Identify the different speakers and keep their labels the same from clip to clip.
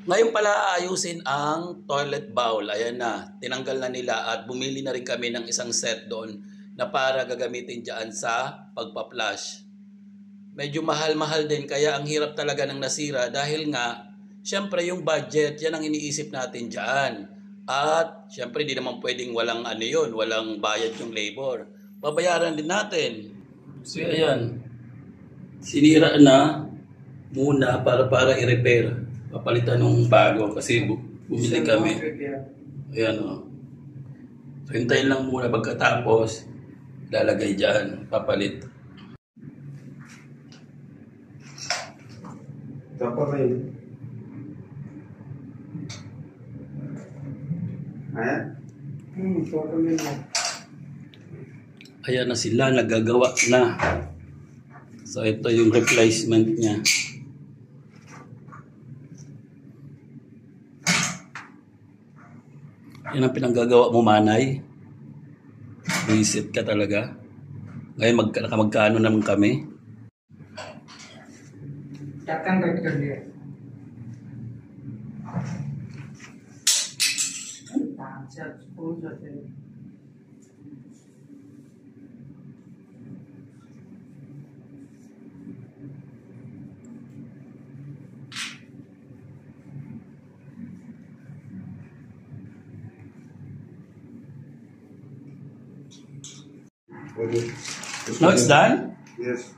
Speaker 1: Ngayon pala aayusin ang toilet bowl. Ayan na, tinanggal na nila at bumili na rin kami ng isang set doon na para gagamitin dyan sa pagpa-flush. Medyo mahal-mahal din kaya ang hirap talaga ng nasira dahil nga, syempre yung budget, yan ang iniisip natin dyan. At syempre di naman pwedeng walang ano yun, walang bayad yung labor. Babayaran din natin. So ayan, sinira na muna para i-repair. Papalitan ng bago kasi bumili kami. Ayan o. So hintayin lang muna pagkatapos lalagay dyan, papalit.
Speaker 2: Tapos rin. Ayan?
Speaker 1: Ayan na sila, nagagawa na. So ito yung replacement niya. Yan ang pinanggagawa mo, Manay. Visit ka talaga. Ngayon magkano naman kami?
Speaker 3: ढक्कन कट कर लिया
Speaker 1: No, it's done?
Speaker 2: Yes.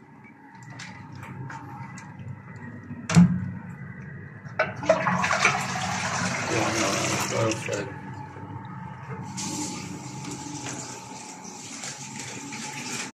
Speaker 1: Perfect.